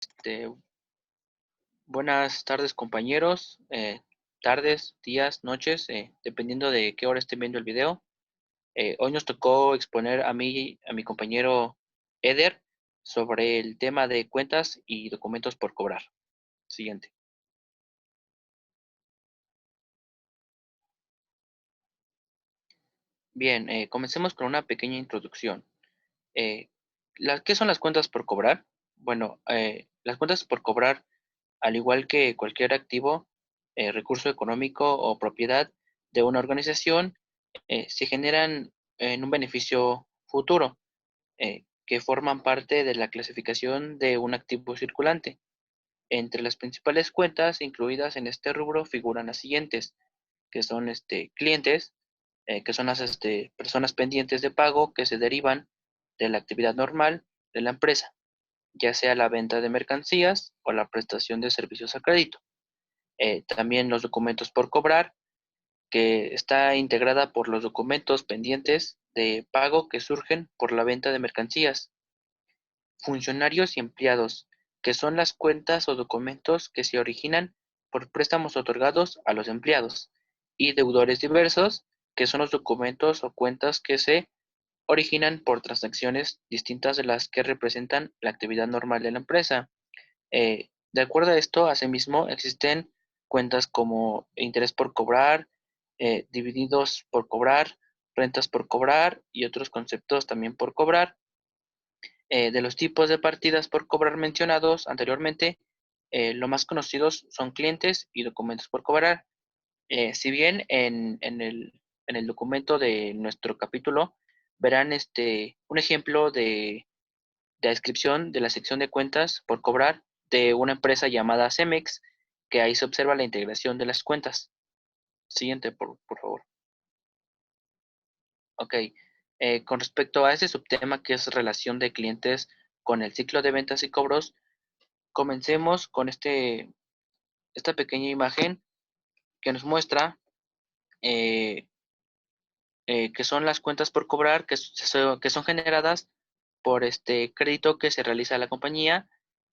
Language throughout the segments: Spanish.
Este, Buenas tardes, compañeros. Tardes, días, noches, dependiendo de qué hora estén viendo el video. Hoy nos tocó exponer a mí, a mi compañero Eder, sobre el tema de cuentas y documentos por cobrar. Siguiente. Bien, comencemos con una pequeña introducción. Eh, ¿Qué son las cuentas por cobrar? Bueno, las cuentas por cobrar, al igual que cualquier activo, recurso económico o propiedad de una organización, se generan en un beneficio futuro, que forman parte de la clasificación de un activo circulante. Entre las principales cuentas incluidas en este rubro figuran las siguientes, que son clientes, que son las personas pendientes de pago que se derivan de la actividad normal de la empresa, ya sea la venta de mercancías o la prestación de servicios a crédito. También los documentos por cobrar, que está integrada por los documentos pendientes de pago que surgen por la venta de mercancías. Funcionarios y empleados, que son las cuentas o documentos que se originan por préstamos otorgados a los empleados. Y deudores diversos, que son los documentos o cuentas que se originan por transacciones distintas de las que representan la actividad normal de la empresa. De acuerdo a esto, asimismo, existen cuentas como interés por cobrar, divididos por cobrar, rentas por cobrar y otros conceptos también por cobrar. De los tipos de partidas por cobrar mencionados anteriormente, lo más conocidos son clientes y documentos por cobrar. Si bien en el documento de nuestro capítulo verán un ejemplo de descripción de la sección de cuentas por cobrar de una empresa llamada Cemex, que ahí se observa la integración de las cuentas. Siguiente, por favor. Ok. Con respecto a ese subtema que es relación de clientes con el ciclo de ventas y cobros, comencemos con esta pequeña imagen que nos muestra eh, que son las cuentas por cobrar que son generadas por este crédito que se realiza a la compañía.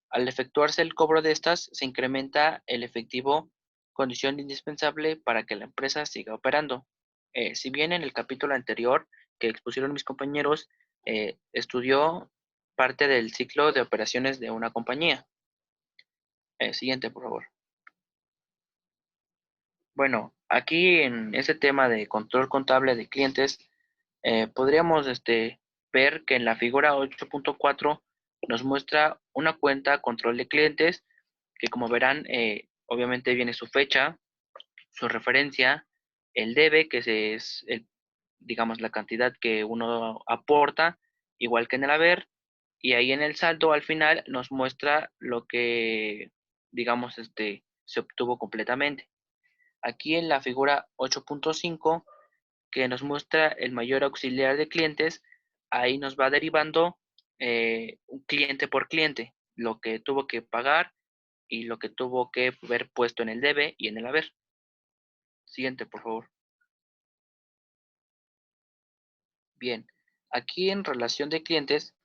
Al efectuarse el cobro de estas, se incrementa el efectivo, condición indispensable para que la empresa siga operando. Si bien en el capítulo anterior que expusieron mis compañeros, estudió parte del ciclo de operaciones de una compañía. Siguiente, por favor. Bueno, aquí en ese tema de control contable de clientes, podríamos ver que en la figura 8.4 nos muestra una cuenta control de clientes que, como verán, obviamente viene su fecha, su referencia, el debe, es digamos, la cantidad que uno aporta, igual que en el haber, y ahí en el saldo al final nos muestra lo que, digamos, se obtuvo completamente. Aquí en la figura 8.5, que nos muestra el mayor auxiliar de clientes, ahí nos va derivando un cliente por cliente, lo que tuvo que pagar y lo que tuvo que ver puesto en el debe y en el haber. Siguiente, por favor. Bien, aquí en relación de clientes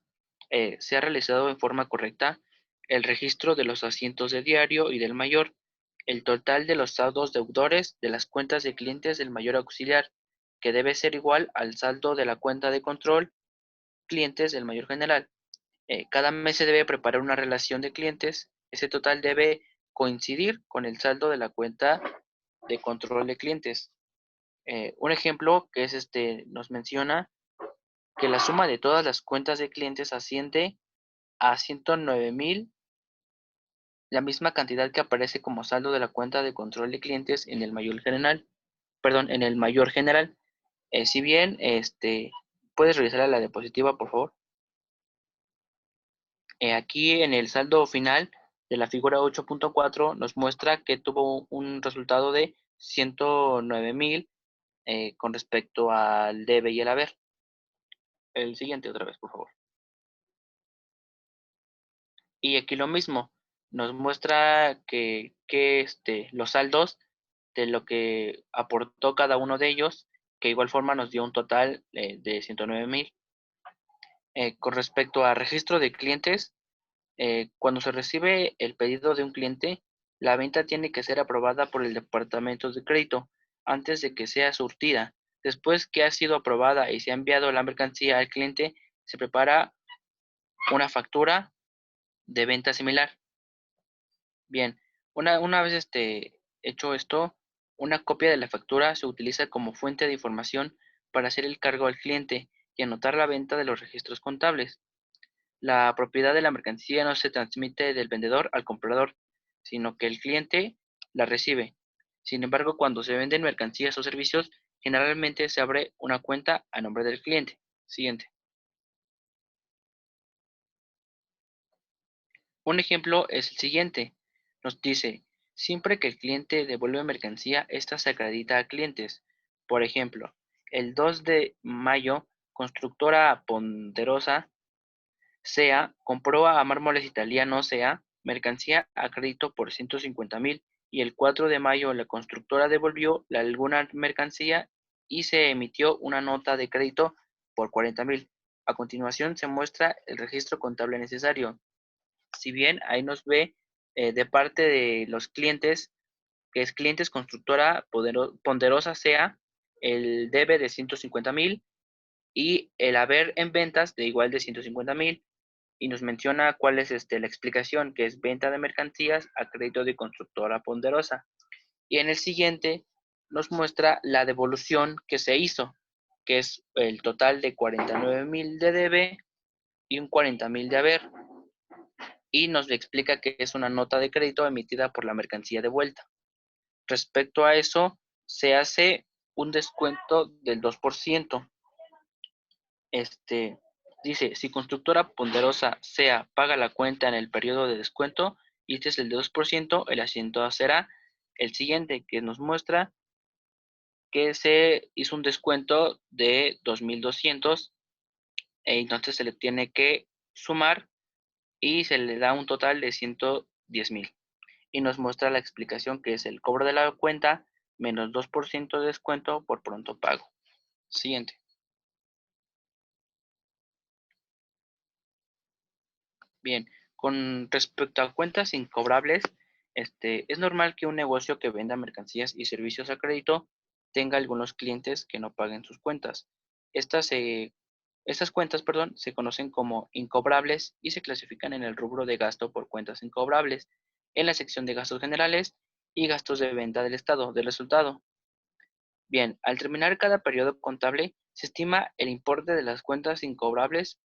se ha realizado en forma correcta el registro de los asientos de diario y del mayor, el total de los saldos deudores de las cuentas de clientes del mayor auxiliar, que debe ser igual al saldo de la cuenta de control clientes del mayor general. Cada mes se debe preparar una relación de clientes. Ese total debe coincidir con el saldo de la cuenta de control de clientes. Un ejemplo que es nos menciona que la suma de todas las cuentas de clientes asciende a 109,000, la misma cantidad que aparece como saldo de la cuenta de control de clientes en el mayor general. Perdón, en el mayor general. Si bien, puedes revisar a la diapositiva, por favor. Aquí en el saldo final de la figura 8.4 nos muestra que tuvo un resultado de 109,000 con respecto al debe y el haber. El siguiente otra vez, por favor. Y aquí lo mismo, nos muestra que los saldos de lo que aportó cada uno de ellos, que de igual forma nos dio un total de 109,000. Con respecto a registro de clientes, Cuando se recibe el pedido de un cliente, la venta tiene que ser aprobada por el departamento de crédito antes de que sea surtida. Después que ha sido aprobada y se ha enviado la mercancía al cliente, se prepara una factura de venta similar. Bien, una vez hecho esto, una copia de la factura se utiliza como fuente de información para hacer el cargo al cliente y anotar la venta de los registros contables. La propiedad de la mercancía no se transmite del vendedor al comprador, sino que el cliente la recibe. Sin embargo, cuando se venden mercancías o servicios, generalmente se abre una cuenta a nombre del cliente. Siguiente. Un ejemplo es el siguiente. Nos dice, siempre que el cliente devuelve mercancía, esta se acredita a clientes. Por ejemplo, el 2 de mayo, constructora Ponderosa SEA compró a Mármoles Italianos SEA mercancía a crédito por 150,000 y el 4 de mayo la constructora devolvió alguna mercancía y se emitió una nota de crédito por 40,000. A continuación se muestra el registro contable necesario. Si bien ahí nos ve de parte de los clientes, que es clientes constructora Ponderosa SEA, el debe de 150,000 y el haber en ventas de igual de 150,000 y nos menciona cuál es la explicación, que es venta de mercancías a crédito de constructora Ponderosa. Y en el siguiente nos muestra la devolución que se hizo, que es el total de 49,000 de debe y un 40,000 de haber. Y nos explica que es una nota de crédito emitida por la mercancía de vuelta. Respecto a eso, se hace un descuento del 2%. Dice, si constructora Ponderosa SEA paga la cuenta en el periodo de descuento y este es el de 2%, el asiento será el siguiente, que nos muestra que se hizo un descuento de 2,200 e entonces se le tiene que sumar y se le da un total de 110,000. Y nos muestra la explicación, que es el cobro de la cuenta menos 2% de descuento por pronto pago. Siguiente. Bien, con respecto a cuentas incobrables, es normal que un negocio que venda mercancías y servicios a crédito tenga algunos clientes que no paguen sus cuentas. Estas, se- estas cuentas, perdón, se conocen como incobrables y se clasifican en el rubro de gasto por cuentas incobrables, en la sección de gastos generales y gastos de venta del estado del resultado. Bien, al terminar cada periodo contable, se estima el importe de las cuentas incobrables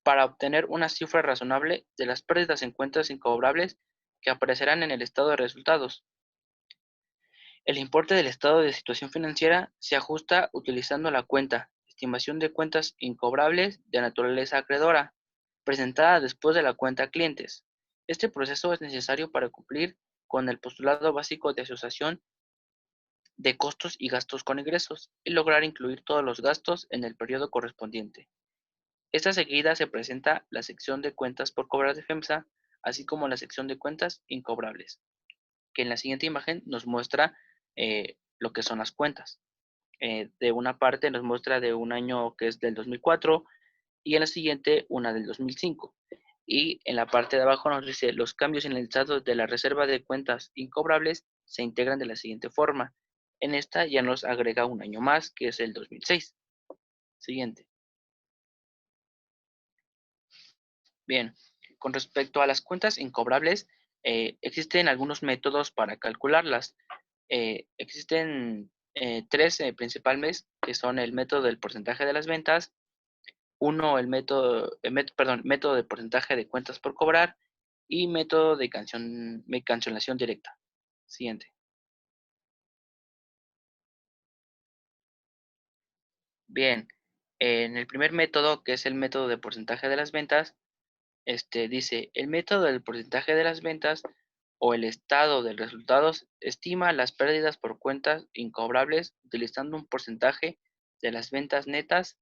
para obtener una cifra razonable de las pérdidas en cuentas incobrables que aparecerán en el estado de resultados. El importe del estado de situación financiera se ajusta utilizando la cuenta estimación de cuentas incobrables de naturaleza acreedora, presentada después de la cuenta clientes. Este proceso es necesario para cumplir con el postulado básico de asociación de costos y gastos con ingresos y lograr incluir todos los gastos en el periodo correspondiente. Esta seguida se presenta la sección de cuentas por cobrar de FEMSA, así como la sección de cuentas incobrables, que en la siguiente imagen nos muestra lo que son las cuentas. De una parte nos muestra de un año que es del 2004 y en la siguiente una del 2005. Y en la parte de abajo nos dice los cambios en el estado de la reserva de cuentas incobrables se integran de la siguiente forma. En esta ya nos agrega un año más, que es el 2006. Siguiente. Bien, con respecto a las cuentas incobrables, existen algunos métodos para calcularlas. Existen tres principalmente, que son el método del porcentaje de las ventas, uno, método de porcentaje de cuentas por cobrar y método de cancelación directa. Siguiente. Bien, en el primer método, que es el método de porcentaje de las ventas, dice, el método del porcentaje de las ventas o el estado de resultados estima las pérdidas por cuentas incobrables utilizando un porcentaje de las ventas netas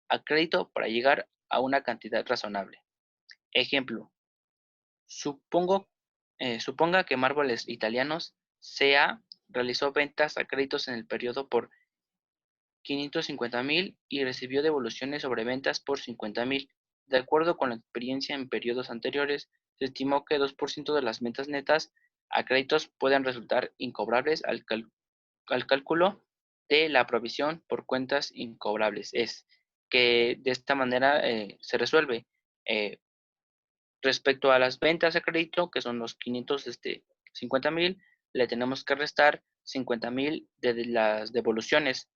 a crédito para llegar a una cantidad razonable. Ejemplo, suponga que Mármoles Italianos CA realizó ventas a créditos en el periodo por 550,000 y recibió devoluciones sobre ventas por 50,000. De acuerdo con la experiencia en periodos anteriores, se estimó que 2% de las ventas netas a créditos pueden resultar incobrables al cálculo de la provisión por cuentas incobrables. Es que de esta manera se resuelve. Eh, Respecto a las ventas a crédito, que son los 550,000, le tenemos que restar 50,000 de las devoluciones.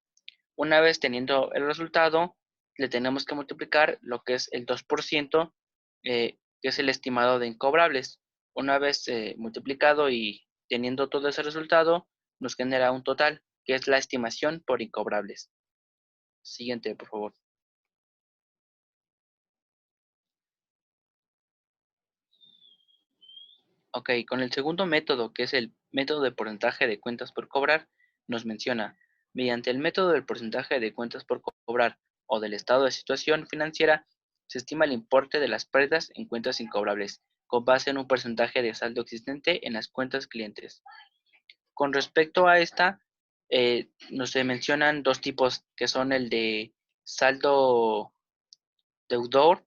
Una vez teniendo el resultado, le tenemos que multiplicar lo que es el 2%, que es el estimado de incobrables. Una vez multiplicado y teniendo todo ese resultado, nos genera un total, que es la estimación por incobrables. Siguiente, por favor. Ok, con el segundo método, que es el método de porcentaje de cuentas por cobrar, nos menciona, mediante el método del porcentaje de cuentas por cobrar o del estado de situación financiera, se estima el importe de las pérdidas en cuentas incobrables, con base en un porcentaje de saldo existente en las cuentas clientes. Con respecto a esta, nos se mencionan dos tipos, que son el de saldo deudor,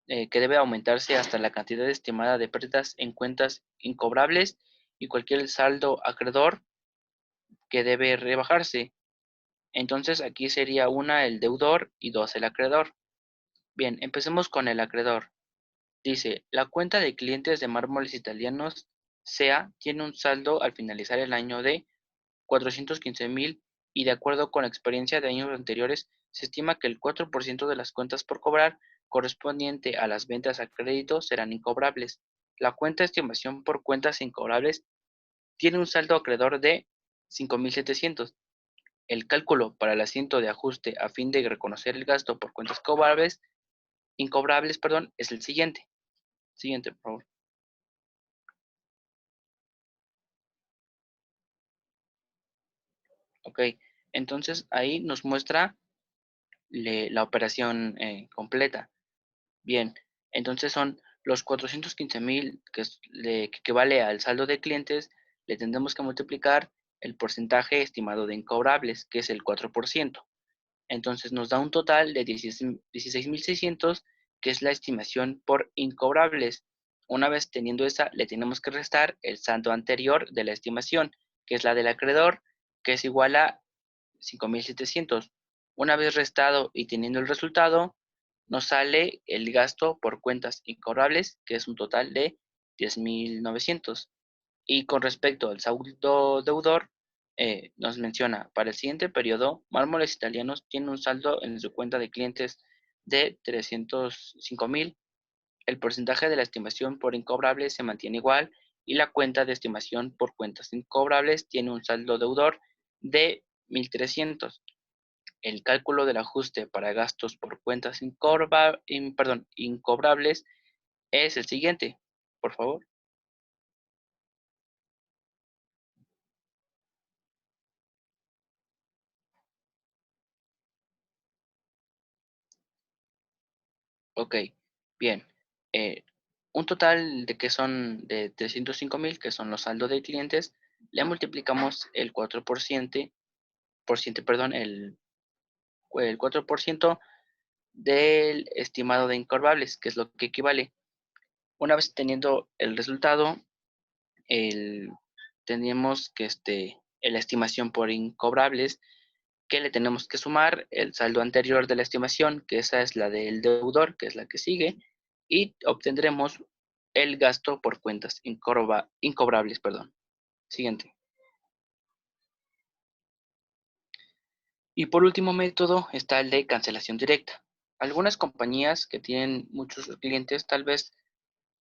que debe aumentarse hasta la cantidad estimada de pérdidas en cuentas incobrables, y cualquier saldo acreedor que debe rebajarse. Entonces aquí sería una el deudor y dos el acreedor. Bien, empecemos con el acreedor. Dice, la cuenta de clientes de mármoles italianos SEA tiene un saldo al finalizar el año de 415,000, y de acuerdo con la experiencia de años anteriores, se estima que el 4% de las cuentas por cobrar correspondiente a las ventas a crédito serán incobrables. La cuenta de estimación por cuentas incobrables tiene un saldo acreedor de 5,700. El cálculo para el asiento de ajuste a fin de reconocer el gasto por cuentas incobrables, perdón, es el siguiente. Siguiente, por favor. Ok, entonces ahí nos muestra la operación completa. Bien, entonces son los 415,000, que equivale al saldo de clientes. Le tendremos que multiplicar el porcentaje estimado de incobrables, que es el 4%. Entonces nos da un total de 16,600, que es la estimación por incobrables. Una vez teniendo esa, le tenemos que restar el saldo anterior de la estimación, que es la del acreedor, que es igual a 5,700. Una vez restado y teniendo el resultado, nos sale el gasto por cuentas incobrables, que es un total de 10,900. Y con respecto al saldo deudor, nos menciona, para el siguiente periodo, Mármoles Italianos tiene un saldo en su cuenta de clientes de 305,000. El porcentaje de la estimación por incobrables se mantiene igual, y la cuenta de estimación por cuentas incobrables tiene un saldo deudor de 1,300. El cálculo del ajuste para gastos por cuentas incobrables es el siguiente. Por favor. Ok, bien. Eh, un total de que son de 305,000, que son los saldos de clientes, le multiplicamos el 4%, perdón, el 4% del estimado de incorbables, que es lo que equivale. Una vez teniendo el resultado, el, tenemos que la estimación por incobrables, que le tenemos que sumar el saldo anterior de la estimación, que esa es la del deudor, que es la que sigue, y obtendremos el gasto por cuentas incobrables, perdón. Siguiente. Y por último método está el de cancelación directa. Algunas compañías que tienen muchos clientes tal vez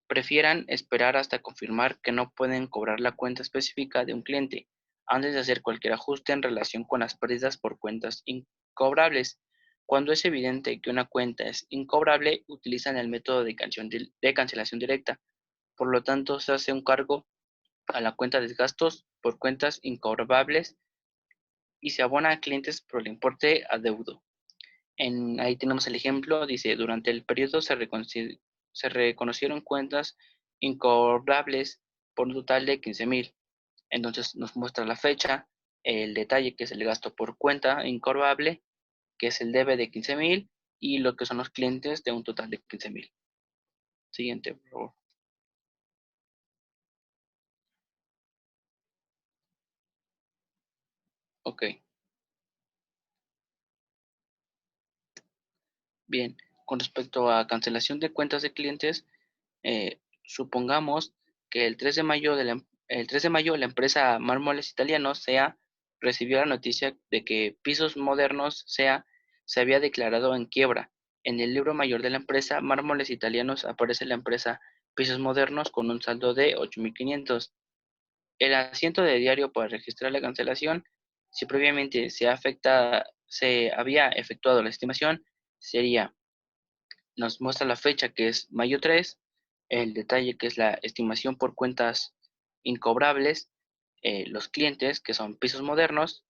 prefieran esperar hasta confirmar que no pueden cobrar la cuenta específica de un cliente antes de hacer cualquier ajuste en relación con las pérdidas por cuentas incobrables. Cuando es evidente que una cuenta es incobrable, utilizan el método de cancelación directa. Por lo tanto, se hace un cargo a la cuenta de gastos por cuentas incobrables y se abona a clientes por el importe adeudo. Ahí tenemos el ejemplo, dice, durante el periodo se reconocieron cuentas incobrables por un total de 15,000. Entonces nos muestra la fecha, el detalle, que es el gasto por cuenta incobrable, que es el debe de 15,000, y lo que son los clientes de un total de 15,000. Siguiente, por favor. Ok, bien. Con respecto a cancelación de cuentas de clientes, supongamos que el 3 de mayo la empresa Mármoles Italianos SEA recibió la noticia de que Pisos Modernos SEA se había declarado en quiebra. En el libro mayor de la empresa Mármoles Italianos aparece la empresa Pisos Modernos con un saldo de 8.500. El asiento de diario para registrar la cancelación, si previamente se había efectuado la estimación, sería, nos muestra la fecha que es mayo 3, el detalle que es la estimación por cuentas incobrables, los clientes que son pisos modernos,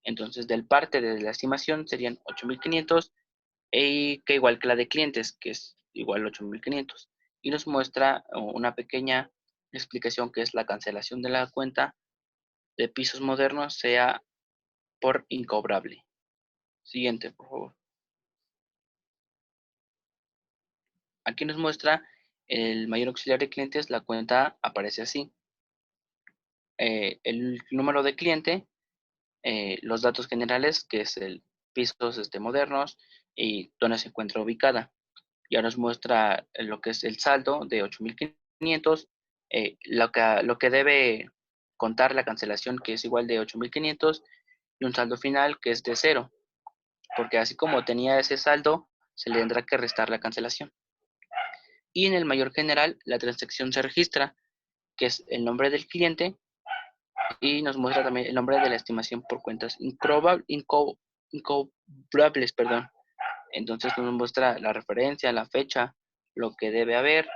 entonces del parte de la estimación serían 8.500 y que igual que la de clientes que es igual a 8.500 y nos muestra una pequeña explicación que es la cancelación de la cuenta de pisos modernos sea por incobrable. Siguiente, por favor. Aquí nos muestra el mayor auxiliar de clientes, la cuenta aparece así. El número de cliente, los datos generales, que es el pisos modernos y dónde se encuentra ubicada. Ya nos muestra lo que es el saldo de 8.500, lo que debe contar la cancelación, que es igual de 8.500, y un saldo final que es de cero, porque así como tenía ese saldo, se le tendrá que restar la cancelación. Y en el mayor general, la transacción se registra, que es el nombre del cliente, y nos muestra también el nombre de la estimación por cuentas incobrables, perdón. Entonces nos muestra la referencia, la fecha, lo que debe haber,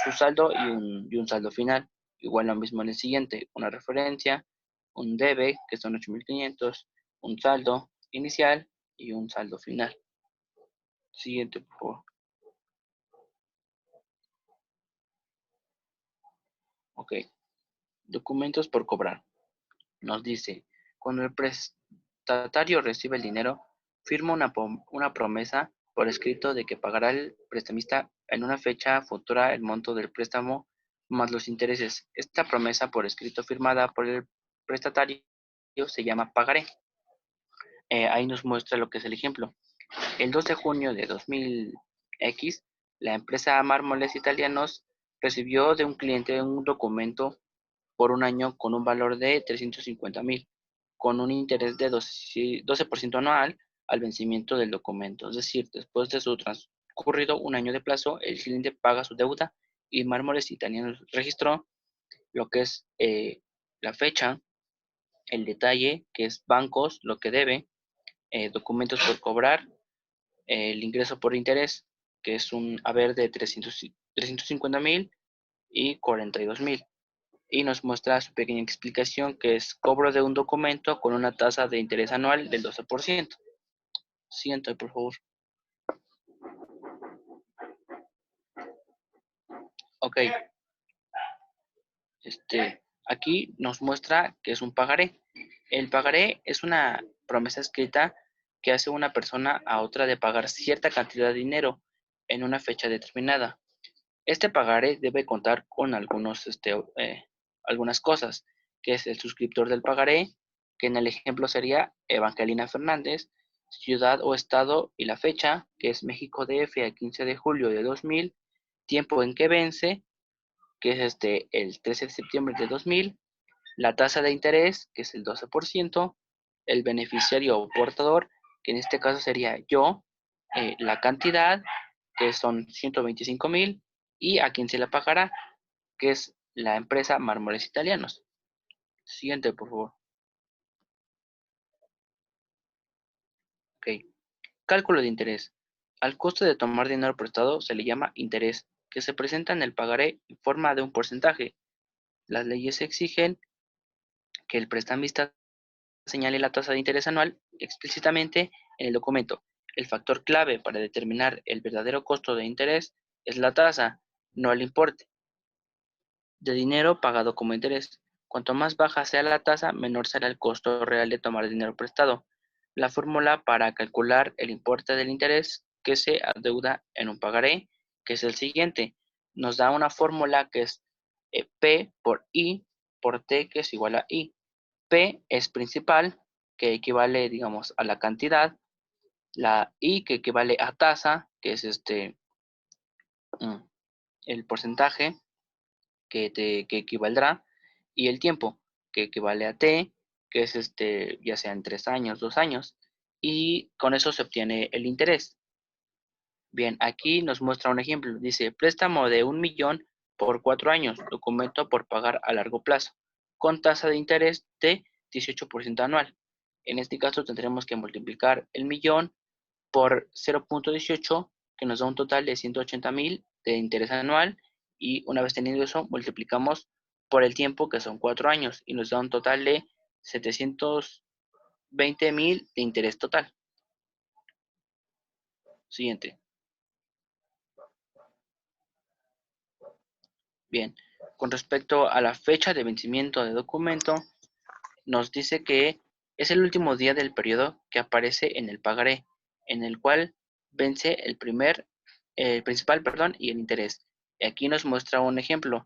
su saldo y un saldo final. Igual lo mismo en el siguiente, una referencia, un debe, que son 8.500, un saldo inicial y un saldo final. Siguiente, por favor. Ok, documentos por cobrar. Nos dice, cuando el prestatario recibe el dinero, firma una promesa por escrito de que pagará al prestamista en una fecha futura el monto del préstamo más los intereses. Esta promesa por escrito firmada por el prestatario se llama pagaré. Ahí nos muestra lo que es el ejemplo. El 2 de junio de 2000X, la empresa Mármoles Italianos recibió de un cliente un documento por un año con un valor de 350.000, con un interés de 12% anual al vencimiento del documento. Es decir, después de su transcurrido un año de plazo, el cliente paga su deuda y Mármoles Italianos registró lo que es la fecha, el detalle, que es bancos, lo que debe, documentos por cobrar, el ingreso por interés, que es un haber de 350.000 y 42.000. Y nos muestra su pequeña explicación que es cobro de un documento con una tasa de interés anual del 12%. Siguiente, por favor. Ok, aquí nos muestra que es un pagaré. El pagaré es una promesa escrita que hace una persona a otra de pagar cierta cantidad de dinero en una fecha determinada. Este pagaré debe contar con algunas cosas, que es el suscriptor del pagaré, que en el ejemplo sería Evangelina Fernández, ciudad o estado y la fecha, que es México DF a 15 de julio de 2000, tiempo en que vence, que es el 13 de septiembre de 2000, la tasa de interés, que es el 12%, el beneficiario o portador, que en este caso sería yo, la cantidad, que son 125.000, y a quién se le pagará, que es la empresa Mármoles Italianos. Siguiente, por favor. Ok. Cálculo de interés. Al costo de tomar dinero prestado se le llama interés, que se presenta en el pagaré en forma de un porcentaje. Las leyes exigen que el prestamista señale la tasa de interés anual explícitamente en el documento. El factor clave para determinar el verdadero costo de interés es la tasa, no el importe de dinero pagado como interés. Cuanto más baja sea la tasa, menor será el costo real de tomar dinero prestado. La fórmula para calcular el importe del interés que se adeuda en un pagaré, que es el siguiente, nos da una fórmula que es P por I por T, que es igual a I. P es principal, que equivale, digamos, a la cantidad, la I, que equivale a tasa, que es mm, el porcentaje que equivaldrá, y el tiempo, que equivale a T, que es ya sea en 3 años, 2 años, y con eso se obtiene el interés. Bien, aquí nos muestra un ejemplo. Dice, préstamo de 1 millón por 4 años, documento por pagar a largo plazo, con tasa de interés de 18% anual. En este caso tendremos que multiplicar el millón por 0.18, que nos da un total de 180,000 de interés anual. Y una vez teniendo eso, multiplicamos por el tiempo, que son 4 años, y nos da un total de 720,000 de interés total. Siguiente. Bien, con respecto a la fecha de vencimiento de documento, nos dice que es el último día del periodo que aparece en el pagaré, en el cual vence el principal, perdón, y el interés. Y aquí nos muestra un ejemplo.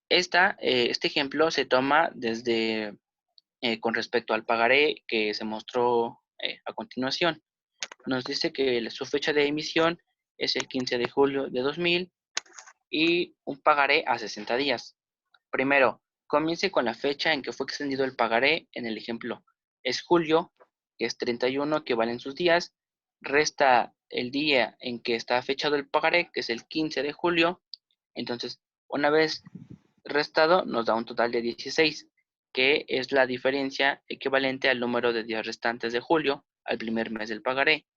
Este ejemplo se toma desde con respecto al pagaré que se mostró a continuación. Nos dice que su fecha de emisión es el 15 de julio de 2000 y un pagaré a 60 días. Primero, comience con la fecha en que fue extendido el pagaré. En el ejemplo es julio, que es 31, que valen sus días. Resta el día en que está fechado el pagaré, que es el 15 de julio. Entonces, una vez restado, nos da un total de 16, que es la diferencia equivalente al número de días restantes de julio, al primer mes del pagaré.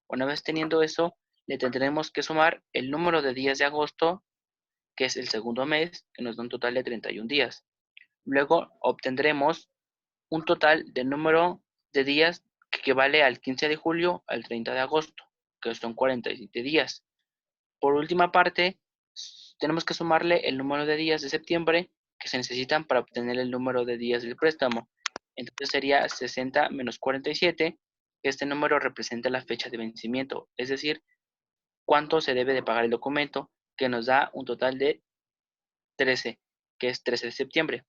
Una vez teniendo eso, le tendremos que sumar el número de días de agosto, que es el segundo mes, que nos da un total de 31 días. Luego obtendremos un total de número de días que equivale al 15 de julio al 30 de agosto, que son 47 días. Por última parte, tenemos que sumarle el número de días de septiembre que se necesitan para obtener el número de días del préstamo. Entonces sería 60 menos 47, que este número representa la fecha de vencimiento, es decir, cuánto se debe de pagar el documento, que nos da un total de 13, que es 13 de septiembre.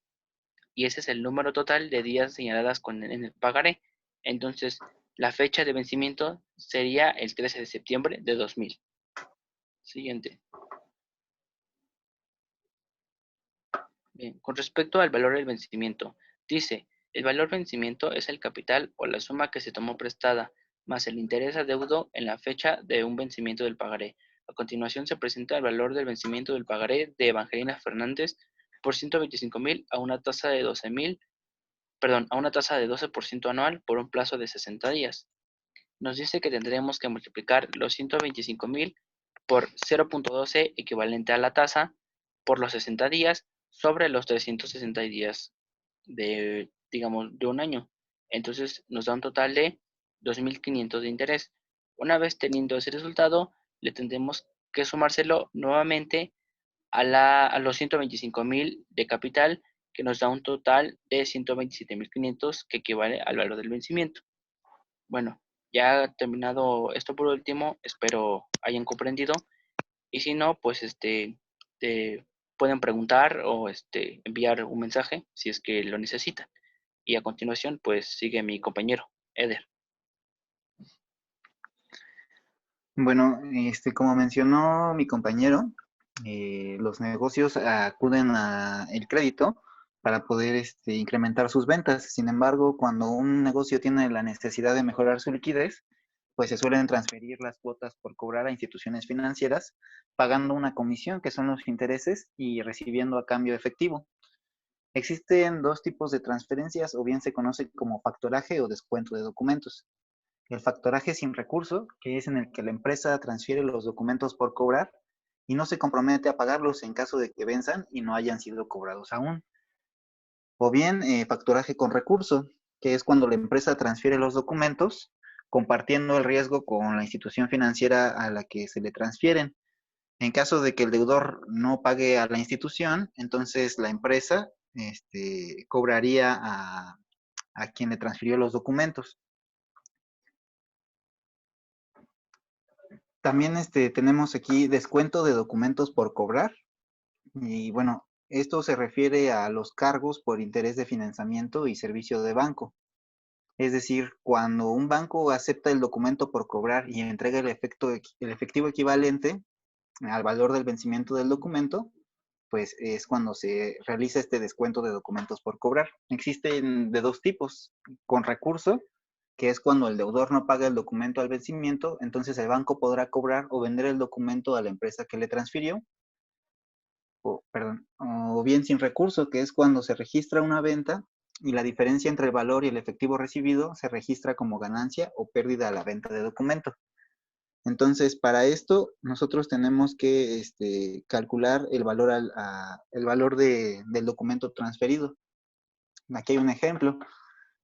Y ese es el número total de días señaladas en el pagaré. Entonces, la fecha de vencimiento sería el 13 de septiembre de 2000. Siguiente. Bien, con respecto al valor del vencimiento, dice, el valor vencimiento es el capital o la suma que se tomó prestada, más el interés adeudo en la fecha de un vencimiento del pagaré. A continuación se presenta el valor del vencimiento del pagaré de Evangelina Fernández por 125,000 a una tasa de 12,000, perdón, a una tasa de 12% anual por un plazo de 60 días. Nos dice que tendremos que multiplicar los 125,000 por 0.12, equivalente a la tasa, por los 60 días sobre los 360 días digamos, de un año. Entonces nos da un total de 2.500 de interés. Una vez teniendo ese resultado, le tendremos que sumárselo nuevamente a los 125,000 de capital, que nos da un total de 127,500, que equivale al valor del vencimiento. Bueno, ya terminado esto por último, espero hayan comprendido. Y si no, pues te pueden preguntar o enviar un mensaje si es que lo necesitan. Y a continuación, pues sigue mi compañero, Eder. Bueno, como mencionó mi compañero, los negocios acuden a el crédito para poder incrementar sus ventas. Sin embargo, cuando un negocio tiene la necesidad de mejorar su liquidez, pues se suelen transferir las cuotas por cobrar a instituciones financieras, pagando una comisión que son los intereses y recibiendo a cambio efectivo. Existen dos tipos de transferencias, o bien se conoce como factoraje o descuento de documentos. El factoraje sin recurso, que es en el que la empresa transfiere los documentos por cobrar y no se compromete a pagarlos en caso de que venzan y no hayan sido cobrados aún. O bien factoraje con recurso, que es cuando la empresa transfiere los documentos compartiendo el riesgo con la institución financiera a la que se le transfieren. En caso de que el deudor no pague a la institución, entonces la empresa cobraría a quien le transfirió los documentos. También tenemos aquí descuento de documentos por cobrar. Y bueno, esto se refiere a los cargos por interés de financiamiento y servicio de banco. Es decir, cuando un banco acepta el documento por cobrar y entrega el efectivo equivalente al valor del vencimiento del documento, pues es cuando se realiza este descuento de documentos por cobrar. Existen de dos tipos: con recurso, que es cuando el deudor no paga el documento al vencimiento, entonces el banco podrá cobrar o vender el documento a la empresa que le transfirió, o bien sin recurso, que es cuando se registra una venta y la diferencia entre el valor y el efectivo recibido se registra como ganancia o pérdida a la venta de documento. Entonces, para esto, nosotros tenemos que calcular el valor, el valor del documento transferido. Aquí hay un ejemplo.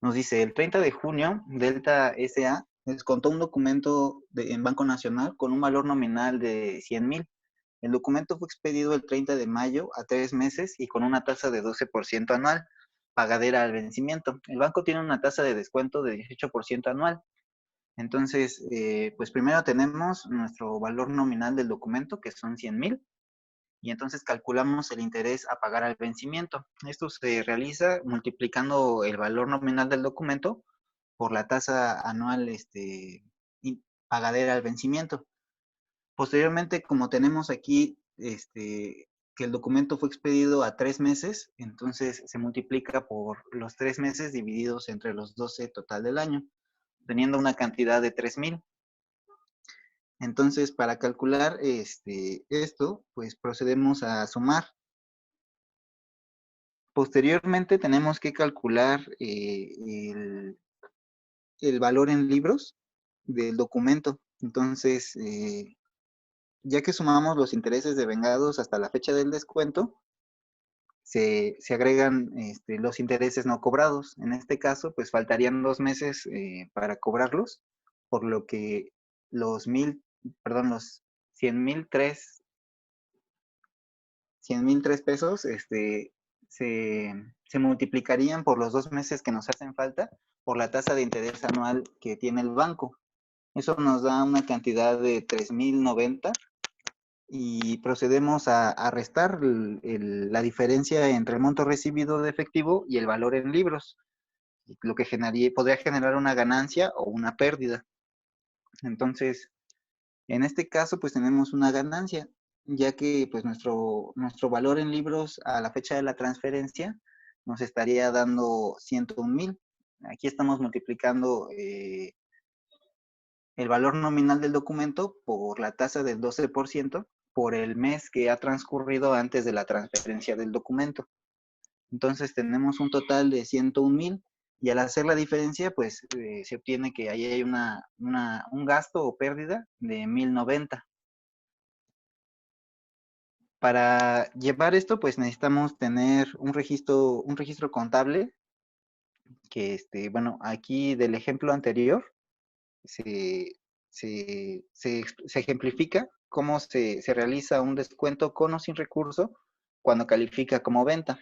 Nos dice: el 30 de junio, Delta S.A. descontó un documento en Banco Nacional con un valor nominal de 100,000. El documento fue expedido el 30 de mayo a 3 meses y con una tasa de 12% anual, pagadera al vencimiento. El banco tiene una tasa de descuento de 18% anual. Entonces, pues primero tenemos nuestro valor nominal del documento, que son 100,000, y entonces calculamos el interés a pagar al vencimiento. Esto se realiza multiplicando el valor nominal del documento por la tasa anual pagadera al vencimiento. Posteriormente, como tenemos aquí que el documento fue expedido a 3 meses, entonces se multiplica por los 3 meses divididos entre los 12 total del año, teniendo una cantidad de 3,000. Entonces, para calcular esto, pues procedemos a sumar. Posteriormente, tenemos que calcular el valor en libros del documento. Entonces, ya que sumamos los intereses devengados hasta la fecha del descuento, se agregan los intereses no cobrados. En este caso, pues faltarían 2 meses para cobrarlos, por lo que los 100,003 pesos se multiplicarían por los 2 meses que nos hacen falta por la tasa de interés anual que tiene el banco. Eso nos da una cantidad de 3,090 y procedemos a restar la diferencia entre el monto recibido de efectivo y el valor en libros, lo que podría generar una ganancia o una pérdida. Entonces, en este caso, pues tenemos una ganancia, ya que pues nuestro valor en libros a la fecha de la transferencia nos estaría dando 101,000. Aquí estamos multiplicando el valor nominal del documento por la tasa del 12% por el mes que ha transcurrido antes de la transferencia del documento. Entonces tenemos un total de 101,000 y al hacer la diferencia, pues se obtiene que ahí hay un gasto o pérdida de 1,090. Para llevar esto, pues necesitamos tener un registro contable que, bueno, aquí del ejemplo anterior se, se ejemplifica cómo se realiza un descuento con o sin recurso cuando califica como venta.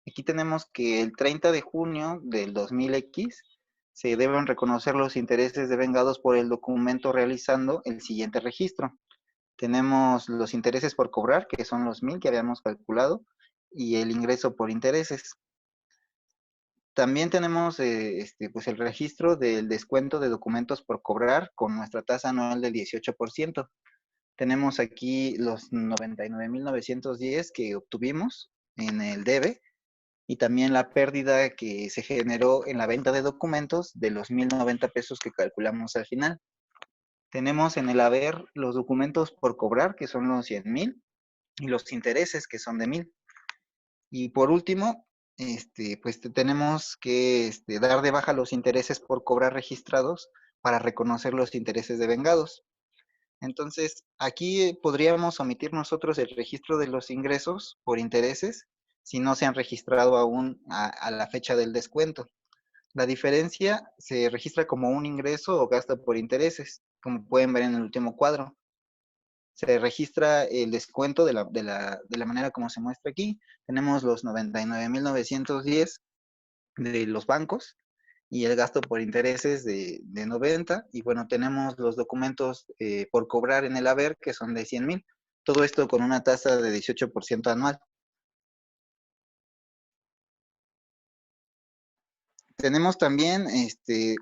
Aquí tenemos que el 30 de junio del 2000X se deben reconocer los intereses devengados por el documento realizando el siguiente registro. Tenemos los intereses por cobrar, que son los 1,000 que habíamos calculado, y el ingreso por intereses. También tenemos pues el registro del descuento de documentos por cobrar con nuestra tasa anual del 18%. Tenemos aquí los 99,910 que obtuvimos en el debe y también la pérdida que se generó en la venta de documentos de los 1,090 pesos que calculamos al final. Tenemos en el haber los documentos por cobrar, que son los 100,000, y los intereses, que son de 1,000. Y por último, pues tenemos que dar de baja los intereses por cobrar registrados para reconocer los intereses devengados. Entonces, aquí podríamos omitir nosotros el registro de los ingresos por intereses si no se han registrado aún a la fecha del descuento. La diferencia se registra como un ingreso o gasto por intereses, como pueden ver en el último cuadro. Se registra el descuento de la manera como se muestra aquí. Tenemos los 99,910 de los bancos y el gasto por intereses de 90. Y bueno, tenemos los documentos por cobrar en el haber, que son de 100,000. Todo esto con una tasa de 18% anual. Tenemos también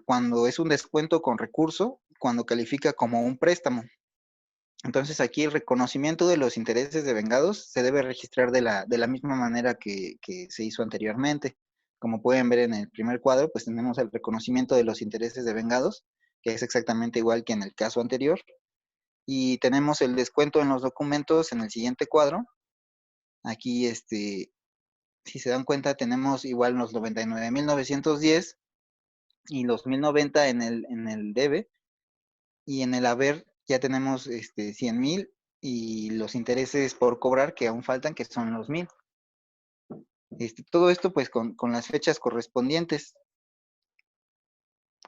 cuando es un descuento con recurso, cuando califica como un préstamo. Entonces aquí el reconocimiento de los intereses devengados se debe registrar de la misma manera que se hizo anteriormente. Como pueden ver en el primer cuadro, pues tenemos el reconocimiento de los intereses devengados, que es exactamente igual que en el caso anterior. Y tenemos el descuento en los documentos en el siguiente cuadro. Aquí, si se dan cuenta, tenemos igual los 99.910 y los 1090 en el debe, y en el haber ya tenemos 100,000 y los intereses por cobrar que aún faltan, que son los 1,000. Todo esto pues con las fechas correspondientes.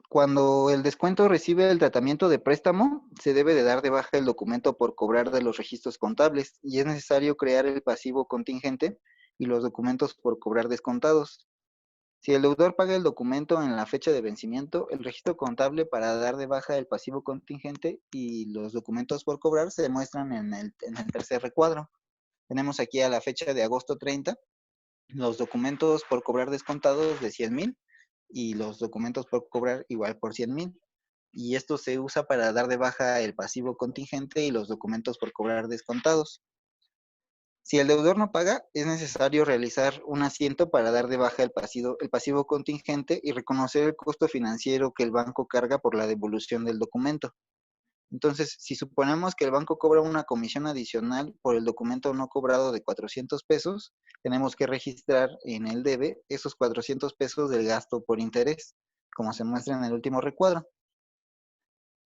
Cuando el descuento recibe el tratamiento de préstamo, se debe de dar de baja el documento por cobrar de los registros contables y es necesario crear el pasivo contingente y los documentos por cobrar descontados. Si el deudor paga el documento en la fecha de vencimiento, el registro contable para dar de baja el pasivo contingente y los documentos por cobrar se muestran en el tercer recuadro. Tenemos aquí a la fecha de agosto 30 los documentos por cobrar descontados de 100,000 y los documentos por cobrar igual por 100,000. Y esto se usa para dar de baja el pasivo contingente y los documentos por cobrar descontados. Si el deudor no paga, es necesario realizar un asiento para dar de baja el pasivo contingente y reconocer el costo financiero que el banco carga por la devolución del documento. Entonces, si suponemos que el banco cobra una comisión adicional por el documento no cobrado de 400 pesos, tenemos que registrar en el debe esos 400 pesos del gasto por interés, como se muestra en el último recuadro.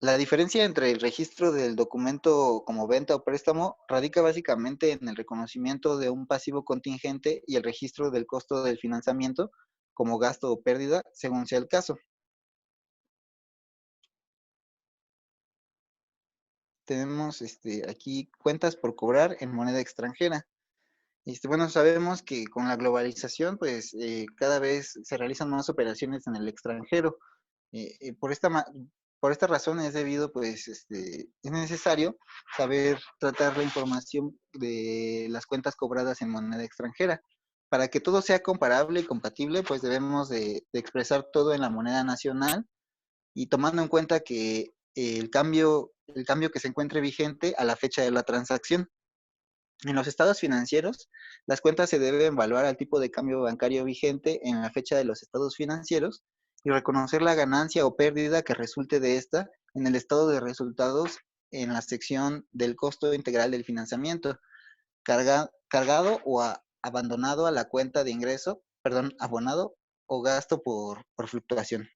La diferencia entre el registro del documento como venta o préstamo radica básicamente en el reconocimiento de un pasivo contingente y el registro del costo del financiamiento como gasto o pérdida, según sea el caso. Tenemos aquí cuentas por cobrar en moneda extranjera. Bueno, sabemos que con la globalización, pues cada vez se realizan más operaciones en el extranjero. Eh, eh, por esta, ma- por esta razón es debido, pues, es necesario saber tratar la información de las cuentas cobradas en moneda extranjera. Para que todo sea comparable y compatible, pues debemos de expresar todo en la moneda nacional y tomando en cuenta que el cambio que se encuentre vigente a la fecha de la transacción. En los estados financieros, las cuentas se deben evaluar al tipo de cambio bancario vigente en la fecha de los estados financieros y reconocer la ganancia o pérdida que resulte de esta en el estado de resultados en la sección del costo integral del financiamiento, cargado o abandonado a la cuenta de ingreso, perdón, abonado o gasto por fluctuación.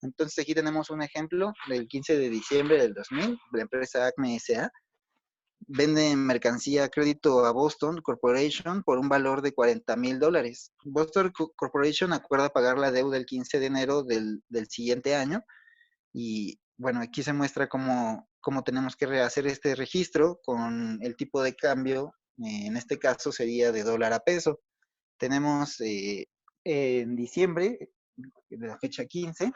Entonces aquí tenemos un ejemplo del 15 de diciembre del 2000, la empresa Acme S.A. vende mercancía a crédito a Boston Corporation por un valor de $40,000. Boston Corporation acuerda pagar la deuda el 15 de enero del siguiente año y bueno, aquí se muestra cómo tenemos que rehacer este registro con el tipo de cambio, en este caso sería de dólar a peso. Tenemos en diciembre, de la fecha 15,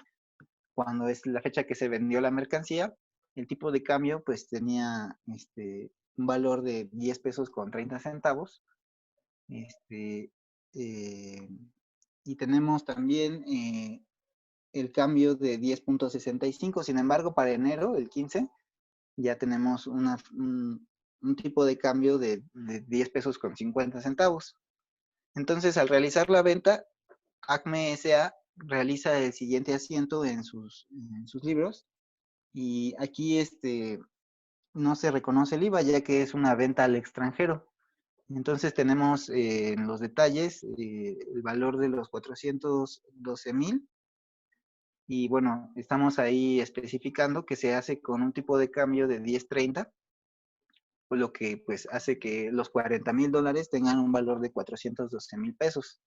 cuando es la fecha que se vendió la mercancía, el tipo de cambio pues tenía un valor de 10 pesos con 30 centavos. Este, eh, y tenemos también el cambio de 10.65. Sin embargo, para enero, el 15, ya tenemos un tipo de cambio de 10 pesos con 50 centavos. Entonces, al realizar la venta, Acme S.A. realiza el siguiente asiento en sus libros y aquí no se reconoce el IVA ya que es una venta al extranjero. Entonces tenemos en los detalles el valor de los 412,000 y bueno, estamos ahí especificando que se hace con un tipo de cambio de 10.30, lo que pues hace que los $40,000 tengan un valor de 412,000 pesos.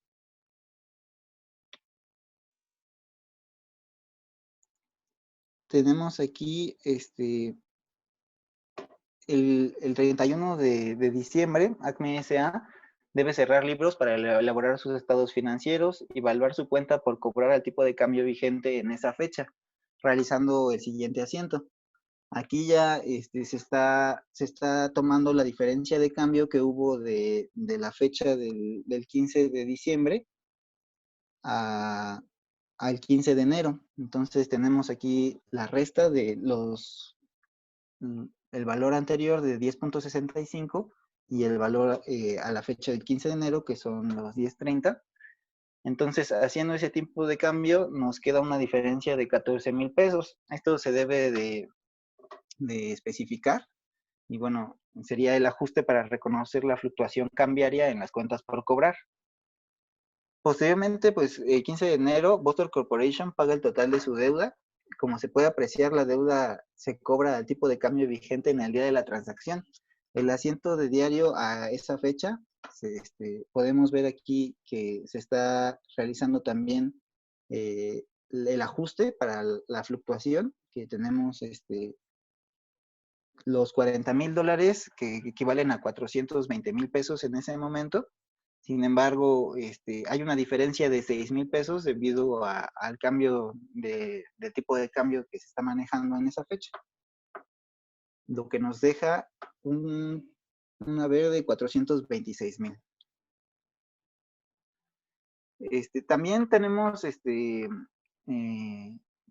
Tenemos aquí el 31 de diciembre, Acme S.A. debe cerrar libros para elaborar sus estados financieros y evaluar su cuenta por cobrar al tipo de cambio vigente en esa fecha, realizando el siguiente asiento. Aquí ya se está tomando la diferencia de cambio que hubo de la fecha del 15 de diciembre a, al 15 de enero. Entonces tenemos aquí la resta de el valor anterior de 10.65 y el valor a la fecha del 15 de enero, que son los 10.30. Entonces, haciendo ese tipo de cambio, nos queda una diferencia de 14,000 pesos. Esto se debe de especificar y bueno, sería el ajuste para reconocer la fluctuación cambiaria en las cuentas por cobrar. Posteriormente, pues el 15 de enero, Boston Corporation paga el total de su deuda. Como se puede apreciar, la deuda se cobra al tipo de cambio vigente en el día de la transacción. El asiento de diario a esa fecha, podemos ver aquí que se está realizando también el ajuste para la fluctuación, que tenemos los $40,000, que equivalen a 420,000 pesos en ese momento. Sin embargo, hay una diferencia de 6,000 pesos debido al cambio de tipo de cambio que se está manejando en esa fecha, lo que nos deja una haber de 426,000. También tenemos que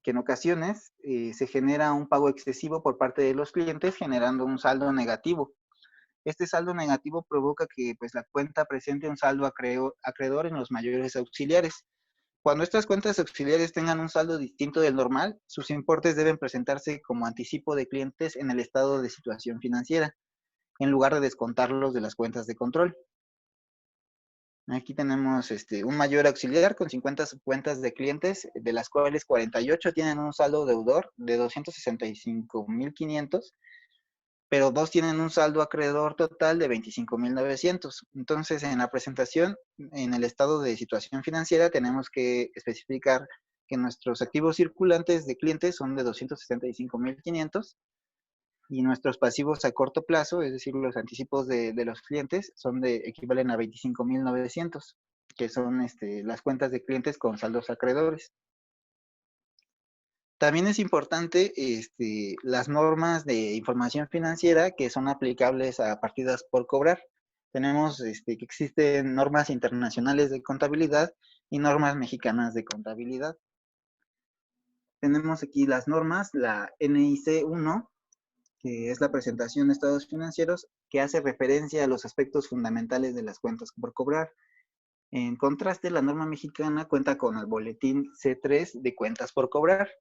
en ocasiones se genera un pago excesivo por parte de los clientes, generando un saldo negativo. Este saldo negativo provoca que pues, la cuenta presente un saldo acreedor en los mayores auxiliares. Cuando estas cuentas auxiliares tengan un saldo distinto del normal, sus importes deben presentarse como anticipo de clientes en el estado de situación financiera, en lugar de descontarlos de las cuentas de control. Aquí tenemos un mayor auxiliar con 50 cuentas de clientes, de las cuales 48 tienen un saldo deudor de 265,500, pero 2 tienen un saldo acreedor total de 25,900. Entonces, en la presentación, en el estado de situación financiera, tenemos que especificar que nuestros activos circulantes de clientes son de 265,500 y nuestros pasivos a corto plazo, es decir, los anticipos de los clientes, equivalen a 25,900, que son las cuentas de clientes con saldos acreedores. También es importante las normas de información financiera que son aplicables a partidas por cobrar. Tenemos que existen normas internacionales de contabilidad y normas mexicanas de contabilidad. Tenemos aquí las normas, la NIC 1, que es la presentación de estados financieros, que hace referencia a los aspectos fundamentales de las cuentas por cobrar. En contraste, la norma mexicana cuenta con el boletín C3 de cuentas por cobrar.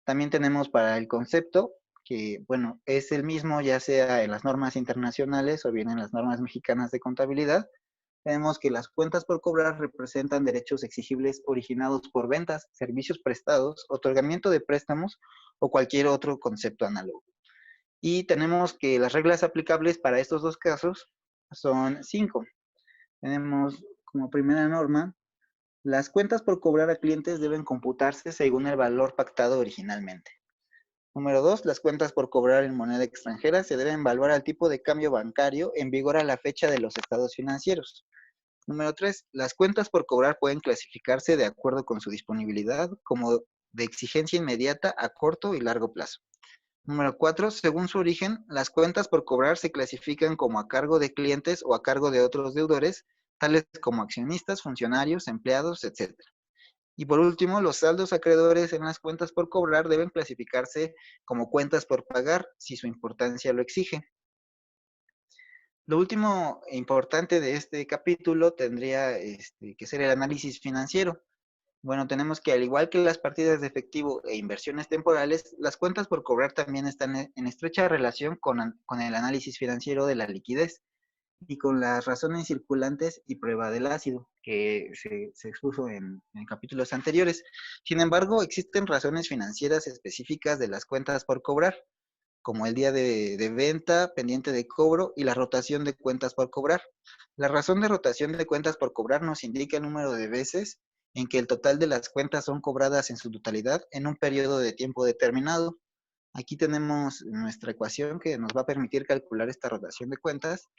También tenemos para el concepto, que bueno, es el mismo ya sea en las normas internacionales o bien en las normas mexicanas de contabilidad. Tenemos que las cuentas por cobrar representan derechos exigibles originados por ventas, servicios prestados, otorgamiento de préstamos o cualquier otro concepto análogo. Y tenemos que las reglas aplicables para estos dos casos son 5. Tenemos como primera norma, las cuentas por cobrar a clientes deben computarse según el valor pactado originalmente. Número 2, las cuentas por cobrar en moneda extranjera se deben evaluar al tipo de cambio bancario en vigor a la fecha de los estados financieros. Número 3, las cuentas por cobrar pueden clasificarse de acuerdo con su disponibilidad como de exigencia inmediata a corto y largo plazo. Número 4, según su origen, las cuentas por cobrar se clasifican como a cargo de clientes o a cargo de otros deudores, tales como accionistas, funcionarios, empleados, etc. Y por último, los saldos acreedores en las cuentas por cobrar deben clasificarse como cuentas por pagar, si su importancia lo exige. Lo último importante de este capítulo tendría que ser el análisis financiero. Bueno, tenemos que al igual que las partidas de efectivo e inversiones temporales, las cuentas por cobrar también están en estrecha relación con el análisis financiero de la liquidez y con las razones circulantes y prueba del ácido, que se expuso en capítulos anteriores. Sin embargo, existen razones financieras específicas de las cuentas por cobrar, como el día de venta, pendiente de cobro y la rotación de cuentas por cobrar. La razón de rotación de cuentas por cobrar nos indica el número de veces en que el total de las cuentas son cobradas en su totalidad en un periodo de tiempo determinado. Aquí tenemos nuestra ecuación que nos va a permitir calcular esta rotación de cuentas,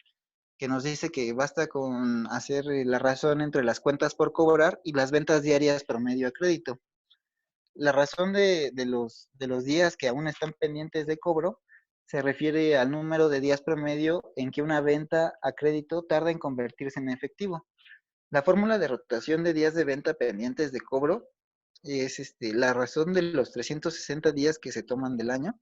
que nos dice que basta con hacer la razón entre las cuentas por cobrar y las ventas diarias promedio a crédito. La razón de los días que aún están pendientes de cobro se refiere al número de días promedio en que una venta a crédito tarda en convertirse en efectivo. La fórmula de rotación de días de venta pendientes de cobro es la razón de los 360 días que se toman del año,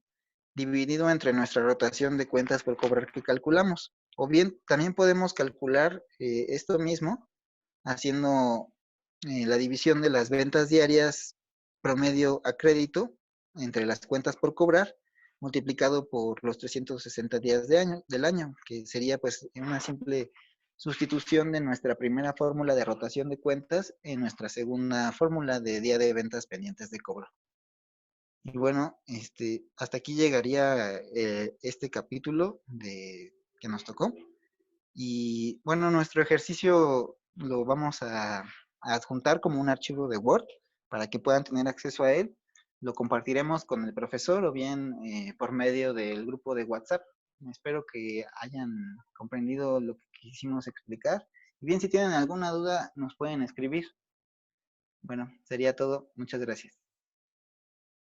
dividido entre nuestra rotación de cuentas por cobrar que calculamos. O bien, también podemos calcular esto mismo haciendo la división de las ventas diarias promedio a crédito entre las cuentas por cobrar, multiplicado por los 360 días del año, que sería pues una simple sustitución de nuestra primera fórmula de rotación de cuentas en nuestra segunda fórmula de día de ventas pendientes de cobro. Y bueno, hasta aquí llegaría este capítulo que nos tocó. Y bueno, nuestro ejercicio lo vamos a adjuntar como un archivo de Word para que puedan tener acceso a él. Lo compartiremos con el profesor o bien por medio del grupo de WhatsApp. Espero que hayan comprendido lo que quisimos explicar. Y bien, si tienen alguna duda, nos pueden escribir. Bueno, sería todo. Muchas gracias.